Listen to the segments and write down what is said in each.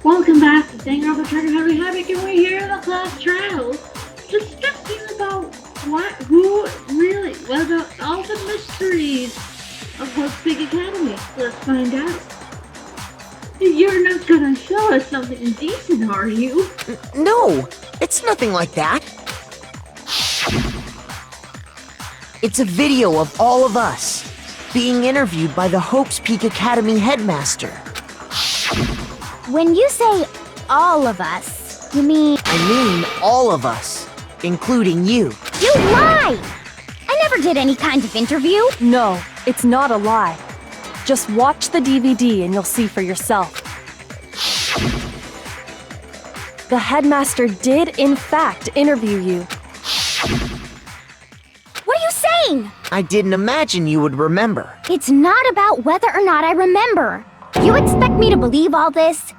Welcome back to Danganronpa Havoc, and we're here in the class trial, discussing about what about all the mysteries of Havoc Big Academy. Let's find out. You're not gonna show us something indecent, are you? No, it's nothing like that. It's a video of all of us being interviewed by the Hope's Peak Academy headmaster. When you say all of us, you mean... I mean all of us, including you. You lie! I never did any kind of interview. No, it's not a lie. Just watch the DVD and you'll see for yourself. The headmaster did, in fact, interview you. What are you saying? I didn't imagine you would remember. It's not about whether or not I remember. You expect me to believe all this?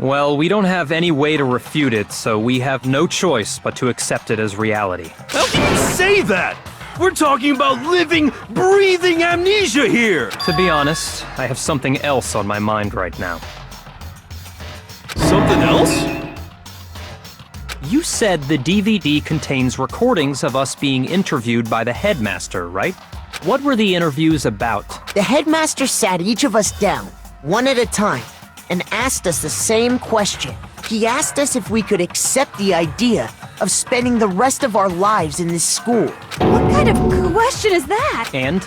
Well, we don't have any way to refute it, so we have no choice but to accept it as reality. How can you say that? We're talking about living, breathing amnesia here! To be honest, I have something else on my mind right now. Something else? You said the DVD contains recordings of us being interviewed by the headmaster, right? What were the interviews about? The headmaster sat each of us down, one at a time, and asked us the same question. He asked us if we could accept the idea of spending the rest of our lives in this school. What kind of question is that? And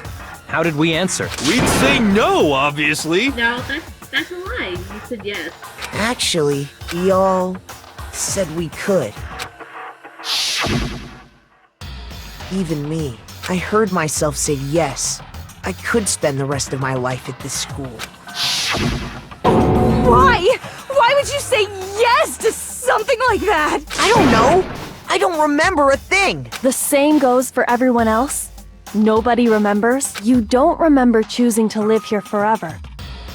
how did we answer? We'd say no, obviously. No, that's a lie. You said yes. Actually, we all said we could. Even me. I heard myself say yes. I could spend the rest of my life at this school. Why? Why would you say yes to something like that? I don't know. I don't remember a thing. The same goes for everyone else. Nobody remembers. You don't remember choosing to live here forever,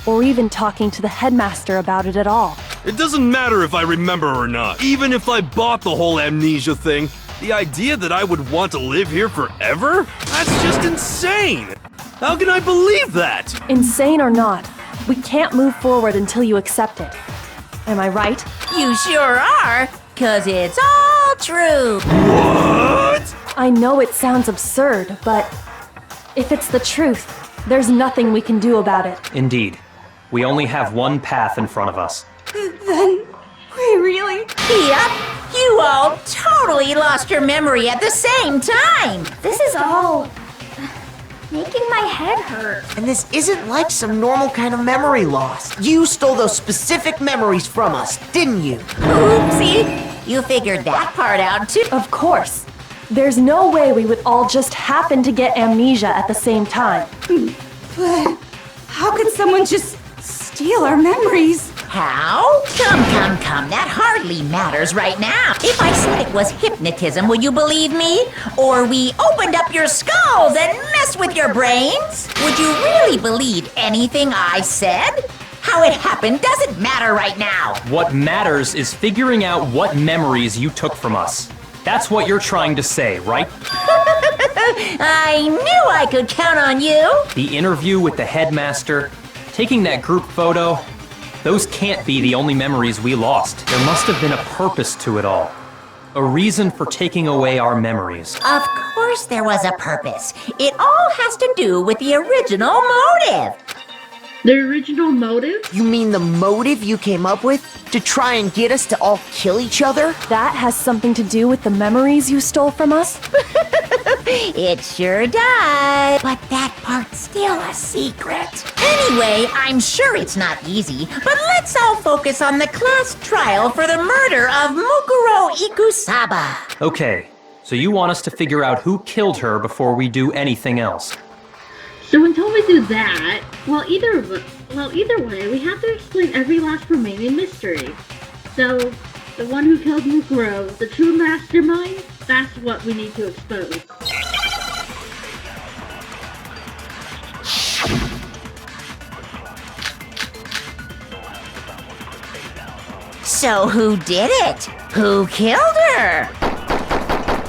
or even talking to the headmaster about it at all. It doesn't matter if I remember or not. Even if I bought the whole amnesia thing, the idea that I would want to live here forever? That's just insane! How can I believe that? Insane or not, we can't move forward until you accept it. Am I right? You sure are, 'cause it's all true. What? I know it sounds absurd, but if it's the truth, there's nothing we can do about it. Indeed. We only have one path in front of us. Then, we really... Yep, you all totally lost your memory at the same time. This is all... making my head hurt. And this isn't like some normal kind of memory loss. You stole those specific memories from us, didn't you? Oopsie, you figured that part out too. Of course. There's no way we would all just happen to get amnesia at the same time. But how could someone just steal our memories? How? Come, that hardly matters right now. If I said it was hypnotism, would you believe me? Or we opened up your skulls and messed with your brains? Would you really believe anything I said? How it happened doesn't matter right now. What matters is figuring out what memories you took from us. That's what you're trying to say, right? I knew I could count on you. The interview with the headmaster, taking that group photo, those can't be the only memories we lost. There must have been a purpose to it all. A reason for taking away our memories. Of course there was a purpose. It all has to do with the original motive. The original motive? You mean the motive you came up with? To try and get us to all kill each other? That has something to do with the memories you stole from us? It sure does. But that part's still a secret. Anyway, I'm sure it's not easy, but let's all focus on the class trial for the murder of Mukuro Ikusaba. Okay, so you want us to figure out who killed her before we do anything else. So until we do that, either way, we have to explain every last remaining mystery. So, the one who killed Mukuro, the true mastermind, that's what we need to expose. So who did it? Who killed her?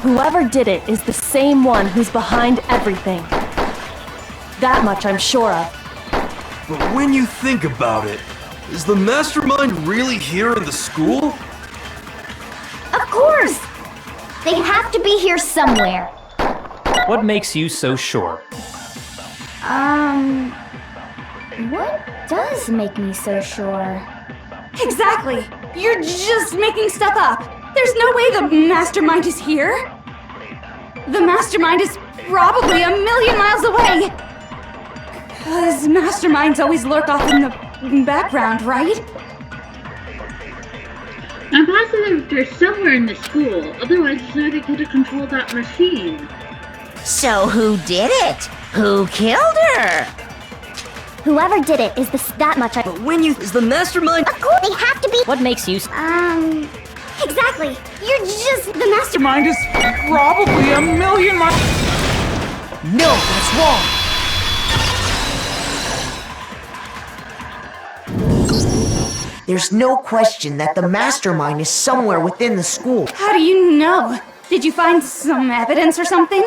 Whoever did it is the same one who's behind everything. That much I'm sure of. But when you think about it, Is the mastermind really here in the school? Of course! They have to be here somewhere. What makes you so sure? What does make me so sure? Exactly! You're just making stuff up! There's no way the mastermind is here! The mastermind is probably a million miles away! Because masterminds always lurk off in the background, right? I'm positive they're somewhere in the school, otherwise they could have controlled that machine. So who did it? Who killed her? Whoever did it is that much I— But when you is the mastermind. Of course, they have to be— What makes you Exactly. You're just— The mastermind Mind is probably a million miles. No, that's wrong. There's no question that the mastermind is somewhere within the school. How do you know? Did you find some evidence or something?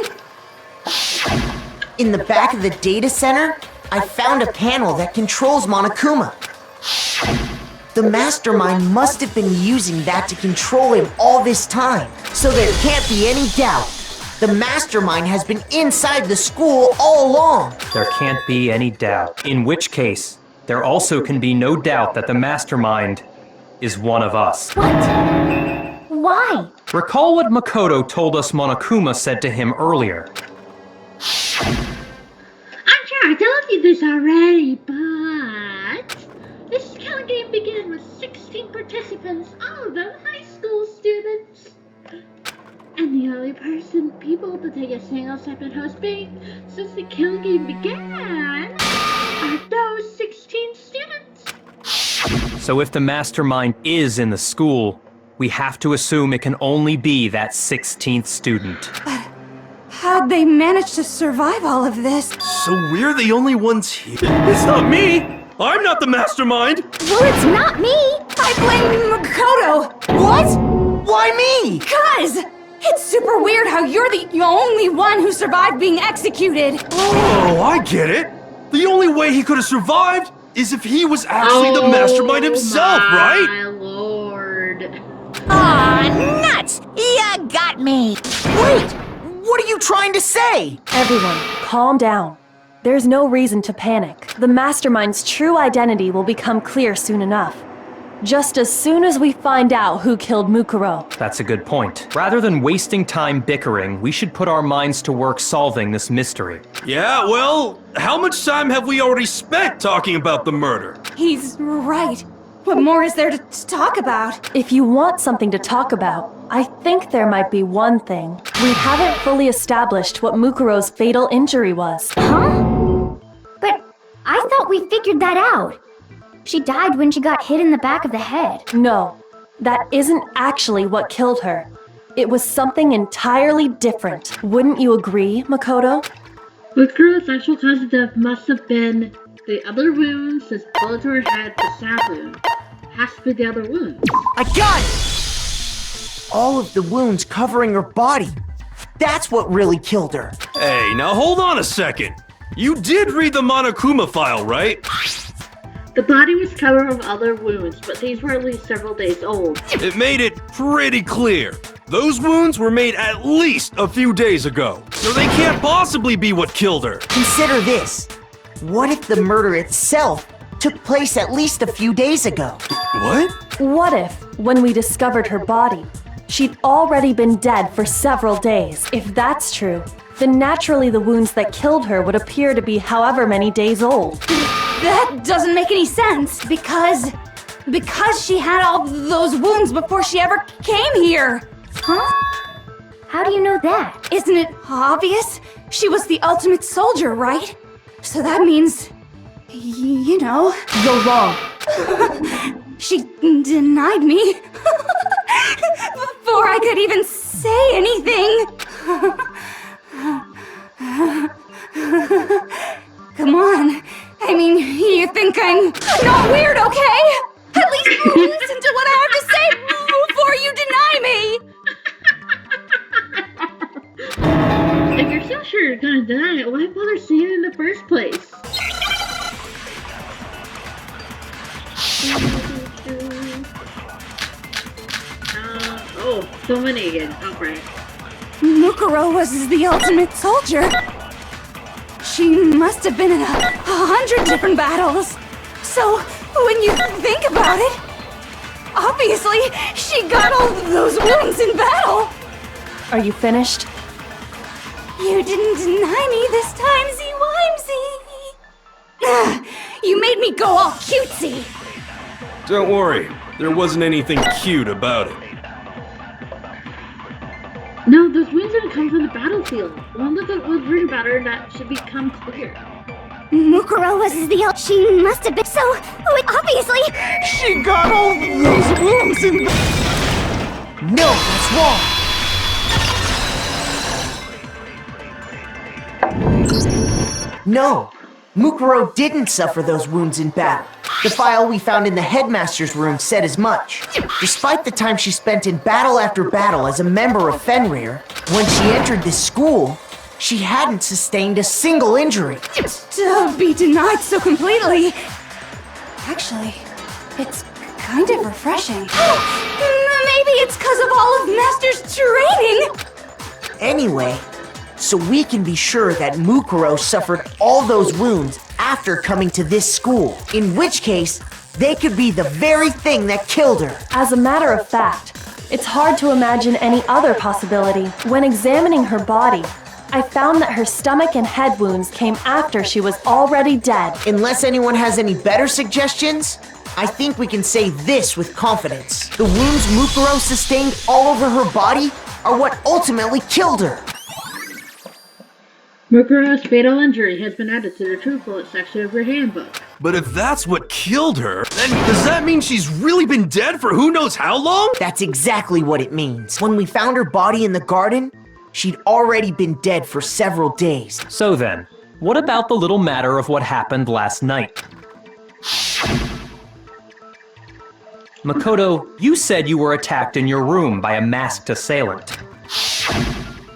In the back of the data center, I found a panel that controls Monokuma. The mastermind must have been using that to control him all this time, so there can't be any doubt. The mastermind has been inside the school all along. There can't be any doubt. In which case, there also can be no doubt that the mastermind is one of us. What? Why? Recall what Makoto told us Monokuma said to him earlier. I'm sure I told you this already, but this count game began with 16 participants, all of them high school students. And the only people to take a single step in hosting since the kill game began are those 16 students. So if the mastermind is in the school, we have to assume it can only be that 16th student. How'd they manage to survive all of this? So we're the only ones here? It's not me! I'm not the mastermind! Well, it's not me! I blame Makoto! What? Why me? Cuz! It's super weird how you're the only one who survived being executed! Oh, I get it! The only way he could have survived is if he was actually the mastermind himself, right? My lord. Aw, nuts! Ya got me! Wait! What are you trying to say? Everyone, calm down. There's no reason to panic. The mastermind's true identity will become clear soon enough. Just as soon as we find out who killed Mukuro. That's a good point. Rather than wasting time bickering, we should put our minds to work solving this mystery. Yeah, well, how much time have we already spent talking about the murder? He's right. What more is there to talk about? If you want something to talk about, I think there might be one thing. We haven't fully established what Mukuro's fatal injury was. Huh? But I thought we figured that out. She died when she got hit in the back of the head. No, that isn't actually what killed her. It was something entirely different. Wouldn't you agree, Makoto? Mukuro's actual cause of death must have been the other wounds, his bullet to her head, the stab wound. Has to be the other wounds. I got it! All of the wounds covering her body. That's what really killed her. Hey, now hold on a second. You did read the Monokuma file, right? The body was covered with other wounds, but these were at least several days old. It made it pretty clear. Those wounds were made at least a few days ago, so they can't possibly be what killed her. Consider this. What if the murder itself took place at least a few days ago? What? What if, when we discovered her body, she'd already been dead for several days? If that's true, then naturally the wounds that killed her would appear to be however many days old. That doesn't make any sense, because she had all those wounds before she ever came here. Huh? How do you know that? Isn't it obvious? She was the ultimate soldier, right? So that means, you know. You're wrong. She denied me before I could even say anything. Come on. I mean, you think I'm not weird, okay? At least listen to what I have to say before you deny me. If you're so sure you're gonna deny it, why bother saying it in the first place? Oh, so many again. Oh, right. Mukuro was the ultimate soldier. She must have been in 100 different battles. So, when you think about it, obviously, she got all those wounds in battle. Are you finished? You didn't deny me this time, Z-Wimsey. You made me go all cutesy. Don't worry, there wasn't anything cute about it. No, those wounds didn't come from the battlefield. One look at what's written about her, that should become clear. Mukuro was the she must have been so obviously. She got all those wounds in. No, that's wrong. No, Mukuro didn't suffer those wounds in battle. The file we found in the headmaster's room said as much. Despite the time she spent in battle after battle as a member of Fenrir, when she entered this school, she hadn't sustained a single injury. To be denied so completely. Actually, it's kind of refreshing. Maybe it's because of all of Master's training. Anyway, so we can be sure that Mukuro suffered all those wounds after coming to this school, in which case, they could be the very thing that killed her. As a matter of fact, it's hard to imagine any other possibility. When examining her body, I found that her stomach and head wounds came after she was already dead. Unless anyone has any better suggestions, I think we can say this with confidence. The wounds Mukuro sustained all over her body are what ultimately killed her. Mukuro's fatal injury has been added to the true bullet section of your handbook. But if that's what killed her, then does that mean she's really been dead for who knows how long? That's exactly what it means. When we found her body in the garden, she'd already been dead for several days. So then, what about the little matter of what happened last night? Makoto, you said you were attacked in your room by a masked assailant.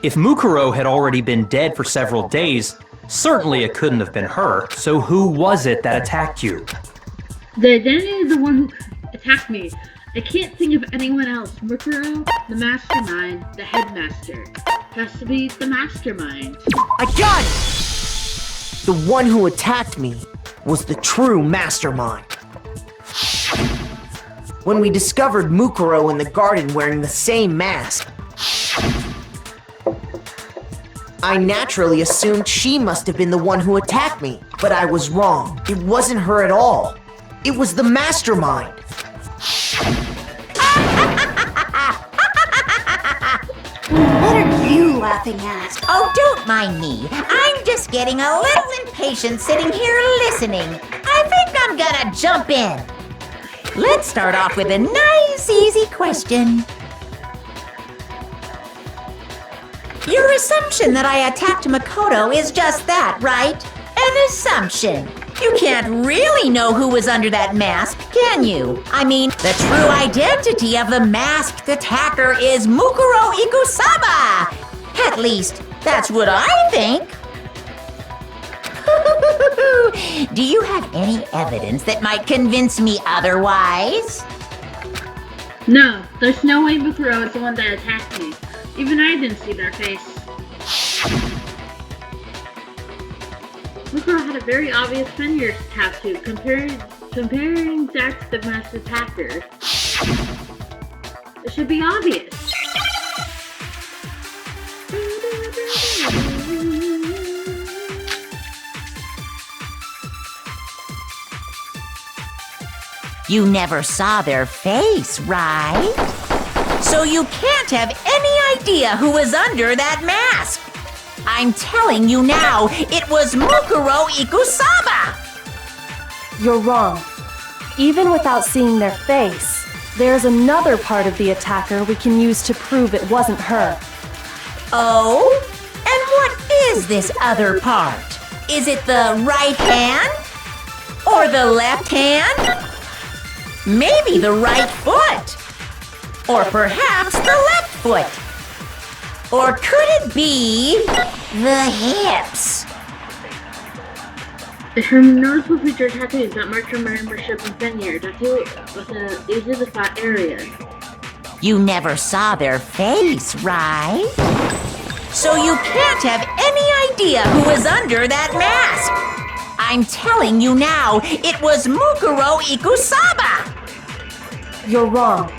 If Mukuro had already been dead for several days, certainly it couldn't have been her. So who was it that attacked you? The identity of the one who attacked me. I can't think of anyone else. Mukuro, the mastermind, the headmaster. Has to be the mastermind. I got it! The one who attacked me was the true mastermind. When we discovered Mukuro in the garden wearing the same mask, I naturally assumed she must have been the one who attacked me, but I was wrong. It wasn't her at all. It was the mastermind. What are you laughing at? Oh, don't mind me. I'm just getting a little impatient sitting here listening. I think I'm gonna jump in. Let's start off with a nice, easy question. Your assumption that I attacked Makoto is just that, right? An assumption. You can't really know who was under that mask, can you? I mean, the true identity of the masked attacker is Mukuro Ikusaba! At least, that's what I think. Do you have any evidence that might convince me otherwise? No, there's no way Mukuro is the one that attacked me. Even I didn't see their face. Mukuro had a very obvious Fenrir tattoo, comparing that to the masked attacker. It should be obvious. You never saw their face, right? So you can't have any idea who was under that mask. I'm telling you now, it was Mukuro Ikusaba! You're wrong. Even without seeing their face, there's another part of the attacker we can use to prove it wasn't her. Oh? And what is this other part? Is it the right hand? Or the left hand? Maybe the right foot? Or perhaps the left foot? Or could it be the hips? Her noticeable feature tattoos that marked her membership in Fenrir. Tattoo was these are the flat areas. You never saw their face, right? So you can't have any idea who was under that mask. I'm telling you now, it was Mukuro Ikusaba. You're wrong.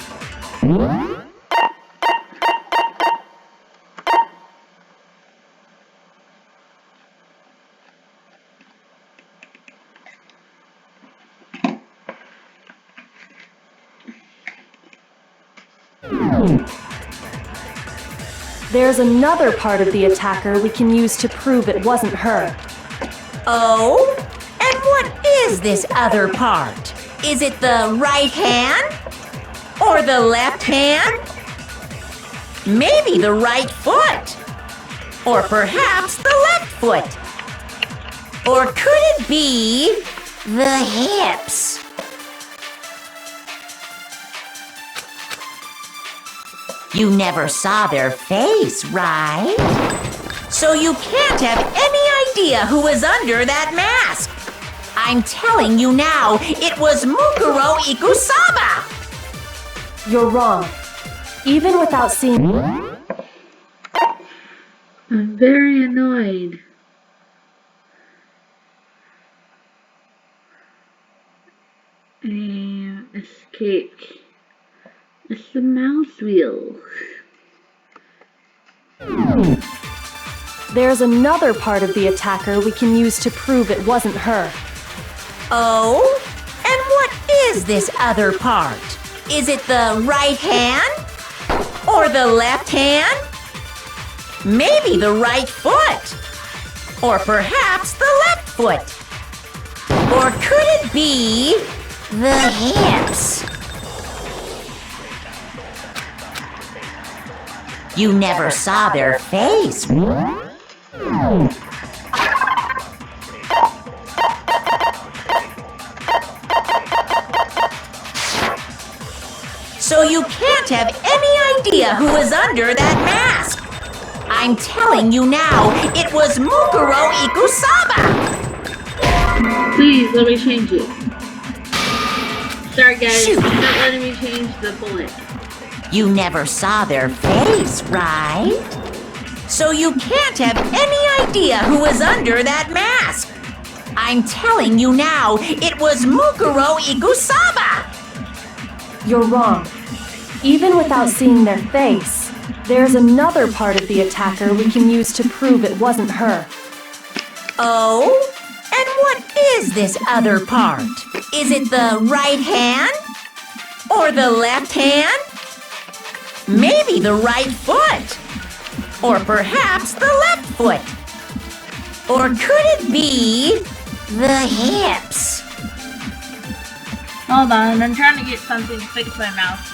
There's another part of the attacker we can use to prove it wasn't her. Oh? And what is this other part? Is it the right hand? Or the left hand? Maybe the right foot? Or perhaps the left foot? Or could it be the hips? You never saw their face, right? So you can't have any idea who was under that mask. I'm telling you now, it was Mukuro Ikusaba. You're wrong. Even without seeing... I'm very annoyed. And escaped. It's the mouse wheel. There's another part of the attacker we can use to prove it wasn't her. Oh? And what is this other part? Is it the right hand? Or the left hand? Maybe the right foot? Or perhaps the left foot? Or could it be the hips? You never saw their face. So you can't have any idea who was under that mask. I'm telling you now, it was Mukuro Ikusaba. Please let me change it. Sorry guys, Shoot. it's not letting me change the bullet. You never saw their face, right? So you can't have any idea who was under that mask. I'm telling you now, it was Mukuro Ikusaba. You're wrong. Even without seeing their face, there's another part of the attacker we can use to prove it wasn't her. Oh? And what is this other part? Is it the right hand? Or the left hand? Maybe the right foot? Or perhaps the left foot? Or could it be the hips? Hold on, I'm trying to get something to fix my mouse.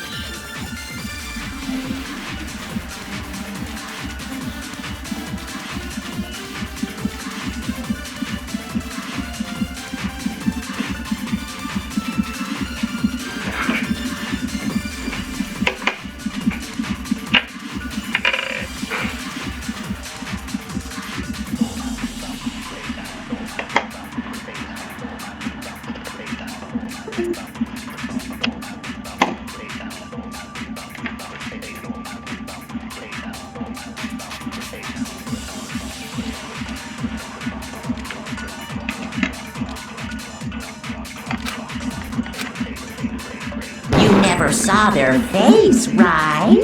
Never saw their face, right?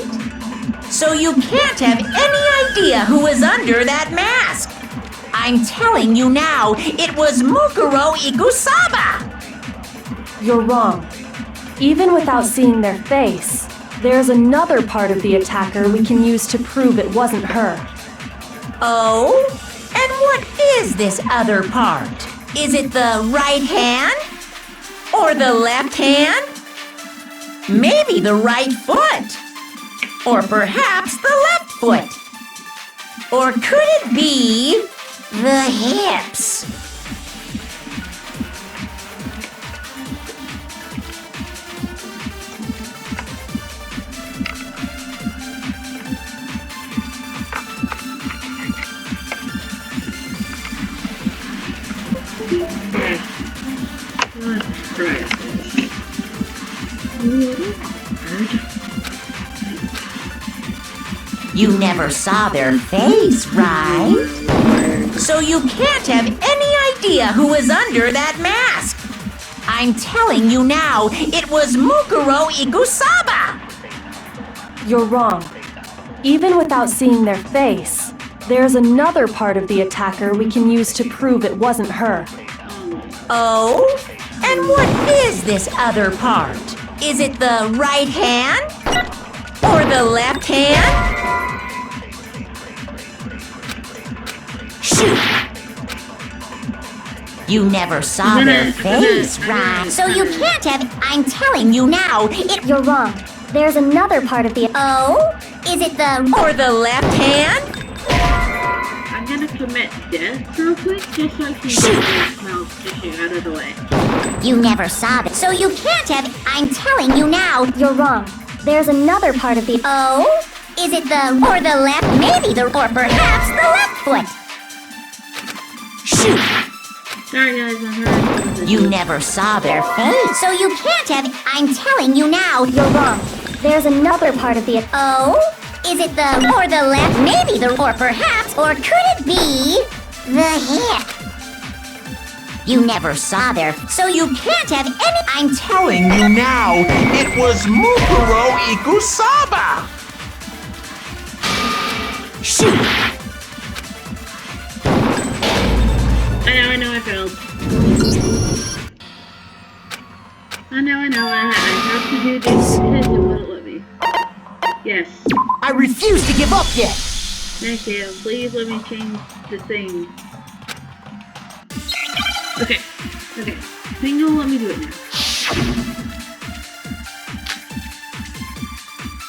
So you can't have any idea who was under that mask. I'm telling you now, it was Mukuro Ikusaba. You're wrong. Even without seeing their face, there's another part of the attacker we can use to prove it wasn't her. Oh? And what is this other part? Is it the right hand? Or the left hand? Maybe the right foot? Or perhaps the left foot? Or could it be the hips? You never saw their face, right? So you can't have any idea who was under that mask. I'm telling you now, it was Mukuro Igusaba! You're wrong. Even without seeing their face, there's another part of the attacker we can use to prove it wasn't her. Oh? And what is this other part? Is it the right hand? Or the left hand? Shoot! You never saw their face, right? So you can't have... I'm telling you now, You're wrong. There's another part of the... Oh? Is it the... Or the left hand? I'm gonna commit death real quick just so I can get this mouse issue out of the way. You never saw it. So you can't have... I'm telling you now. You're wrong. There's another part of the... Oh? Is it the... Or the left... Maybe the... Or perhaps the left foot? Shoot! Sorry guys, I'm hurt. You never saw their face. So you can't have... I'm telling you now. You're wrong. There's another part of the... Oh? Is it the... Or the left... Maybe the... Or perhaps... Or could it be... The hip? You never saw their... So you can't have any... I'm Telling you now, it was Mukuro Igusaba! Shoot! I know, I failed. I know, I have to do this. It won't let me. Yes. I refuse to give up yet! Thank you. Please let me change the thing. Okay. Thing will let me do it now.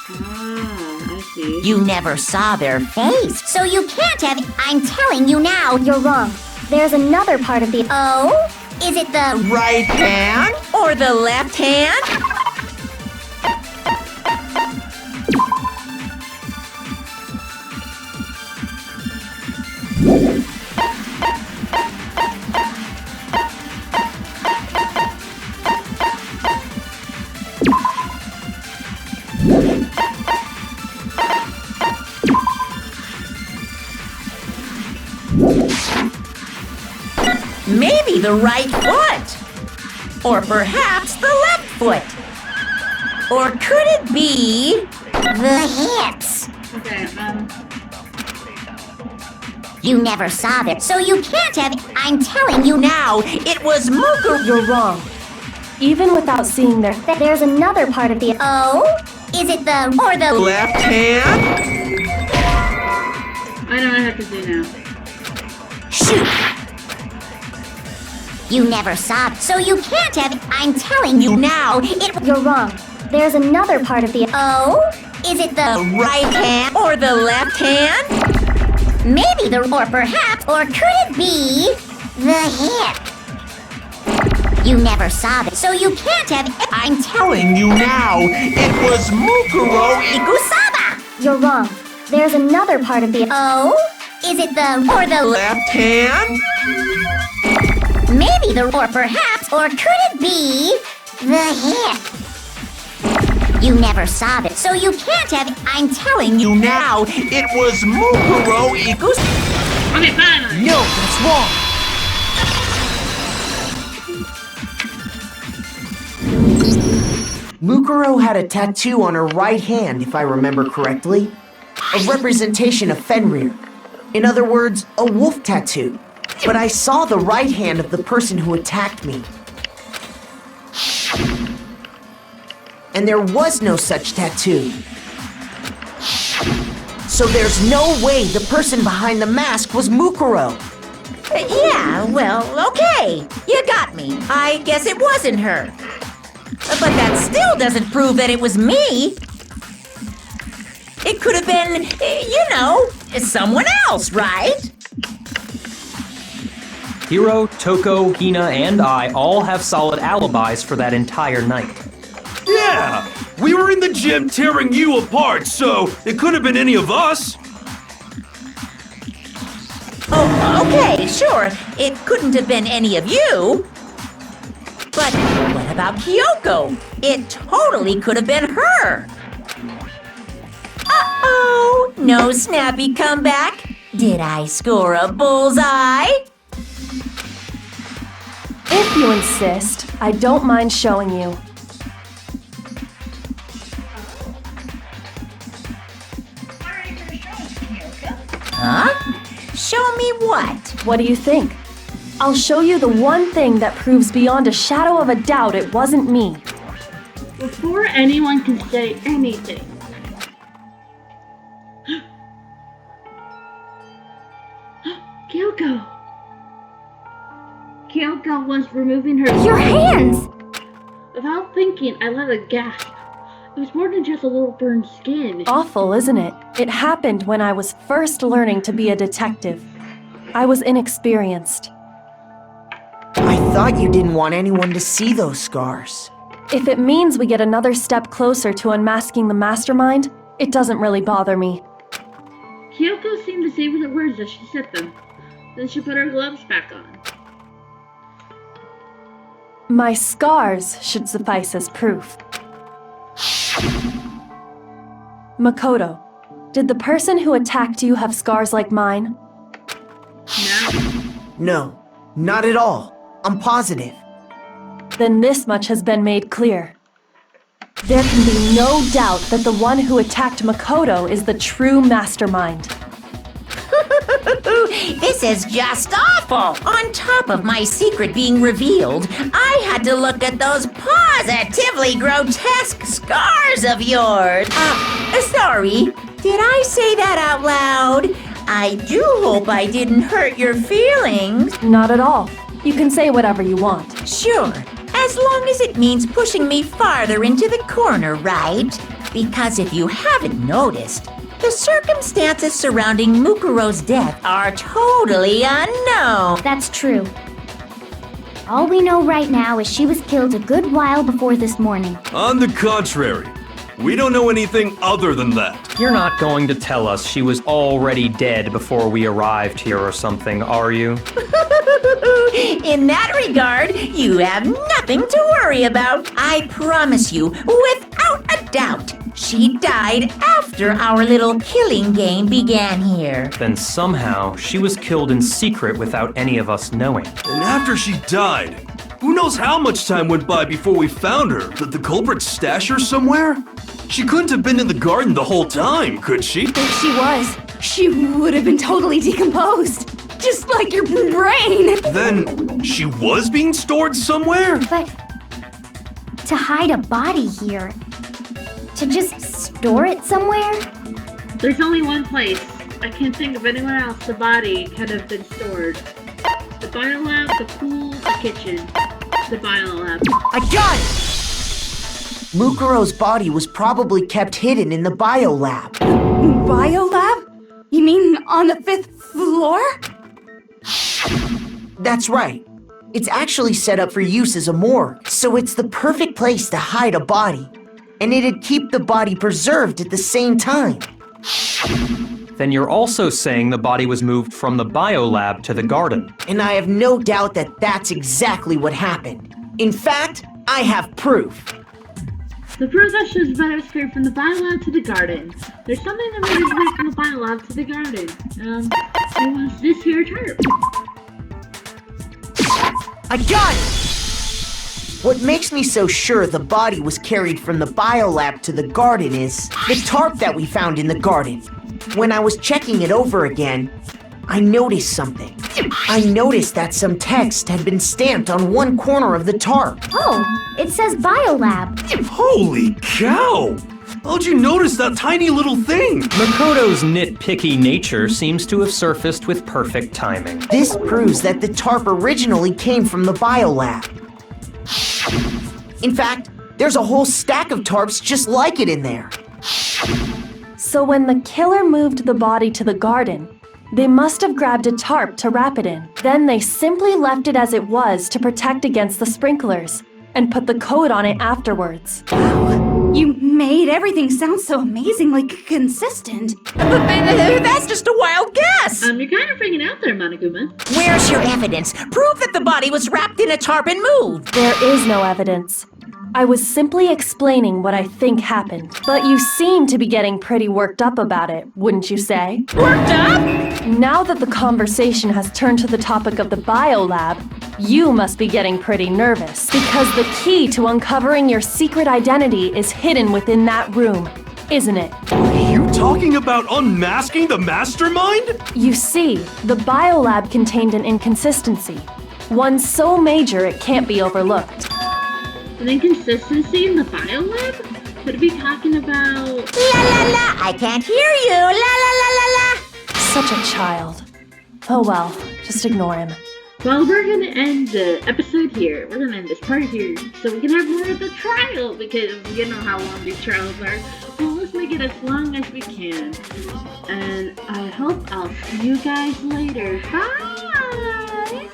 Ah, I see. You never saw their face. So you can't have... I'm telling you now. You're wrong. There's another part of the... Oh? Is it the... Right hand? Or the left hand? Maybe the right foot. Or perhaps the left foot. Or could it be the hips? Okay, You never saw them, so you can't have... I'm telling you now, it was Mukuro... You're wrong. Even without seeing their face, There's another part of the... Oh? Is it the... Or the... Left hand? I know what I have to do now. Shoot! You never saw it, so you can't have... I'm telling you now, it... You're wrong. There's another part of the... Oh? Is it the right hand or the left hand? Maybe the... Or perhaps... Or could it be... The hip? You never saw it, so you can't have... I'm Telling you now, it was Mukuro Igusaba! You're wrong. There's another part of the... Oh? Is it the... Or the... Left hand? Maybe the... Or perhaps... Or could it be... The hip? You never saw it, so you can't have... I'm telling you now, It was Mukuro Igusaba! Okay, fine. No, that's wrong! Mukuro had a tattoo on her right hand, if I remember correctly. A representation of Fenrir. In other words, a wolf tattoo. But I saw the right hand of the person who attacked me. And there was no such tattoo. So there's no way the person behind the mask was Mukuro. Yeah, well, okay. You got me. I guess it wasn't her. But that still doesn't prove that it was me. It could have been, you know, someone else, right? Hiro, Toko, Hina, and I all have solid alibis for that entire night. Yeah! We were in the gym tearing you apart, so it could have been any of us. Oh, okay, sure. It couldn't have been any of you. But what about Kyoko? It totally could have been her. Uh-oh, no snappy comeback. Did I score a bullseye? If you insist, I don't mind showing you. Huh? Show me what? What do you think? I'll show you the one thing that proves beyond a shadow of a doubt it wasn't me. Before anyone can say anything. Kyoko! Kyoko was removing her... Your hands! Without thinking, I let a gasp. It was more than just a little burned skin. Awful, isn't it? It happened when I was first learning to be a detective. I was inexperienced. I thought you didn't want anyone to see those scars. If it means we get another step closer to unmasking the mastermind, it doesn't really bother me. Kyoko seemed to savor the words as she said them. Then she put her gloves back on. My scars should suffice as proof. Makoto, did the person who attacked you have scars like mine? No, not at all. I'm positive. Then this much has been made clear. There can be no doubt that the one who attacked Makoto is the true mastermind. This is just awful! On top of my secret being revealed, I had to look at those positively grotesque scars of yours. Sorry, did I say that out loud? I do hope I didn't hurt your feelings. Not at all. You can say whatever you want. Sure, as long as it means pushing me farther into the corner, right? Because if you haven't noticed, the circumstances surrounding Mukuro's death are totally unknown. That's true. All we know right now is she was killed a good while before this morning. On the contrary, we don't know anything other than that. You're not going to tell us she was already dead before we arrived here or something, are you? In that regard, you have nothing to worry about. I promise you, without a doubt, she died after our little killing game began here. Then somehow she was killed in secret without any of us knowing. And after she died, who knows how much time went by before we found her? Did the culprit stash her somewhere? She couldn't have been in the garden the whole time, could she? If she was, she would have been totally decomposed. Just like your brain. Then she was being stored somewhere? But to hide a body here, to just store it somewhere? There's only one place. I can't think of anywhere else the body could have been stored. The biolab, the pool, the kitchen. The biolab. I got it! Mukuro's body was probably kept hidden in the biolab. Biolab? You mean on the 5th floor? That's right. It's actually set up for use as a morgue, so it's the perfect place to hide a body. And it'd keep the body preserved at the same time. Then you're also saying the body was moved from the biolab to the garden. And I have no doubt that that's exactly what happened. In fact, I have proof. The proof that shows the body was carried from the biolab to the garden. There's something that made its way from the biolab to the garden. It was this here tarp. I got it! What makes me so sure the body was carried from the biolab to the garden is the tarp that we found in the garden. When I was checking it over again, I noticed something. I noticed that some text had been stamped on one corner of the tarp. Oh, it says Biolab. Holy cow! How'd you notice that tiny little thing? Makoto's nitpicky nature seems to have surfaced with perfect timing. This proves that the tarp originally came from the biolab. In fact, there's a whole stack of tarps just like it in there. So when the killer moved the body to the garden, they must have grabbed a tarp to wrap it in. Then they simply left it as it was to protect against the sprinklers, and put the coat on it afterwards. Wow. You made everything sound so amazingly consistent. But that's just a wild guess. You're kind of freaking out there, Monokuma. Where's your evidence? Prove that the body was wrapped in a tarp and moved. There is no evidence. I was simply explaining what I think happened. But you seem to be getting pretty worked up about it, wouldn't you say? Worked up? Now that the conversation has turned to the topic of the biolab, you must be getting pretty nervous. Because the key to uncovering your secret identity is hidden within that room, isn't it? Are you talking about unmasking the mastermind? You see, the biolab contained an inconsistency. One so major it can't be overlooked. An inconsistency in the biolab? Could it be talking about... La la la, I can't hear you. La la la la la. Such a child. Oh well, just ignore him. Well, we're gonna end the episode here. We're gonna end this part here so we can have more of the trial because you know how long these trials are. Well, let's make it as long as we can. And I hope I'll see you guys later. Bye!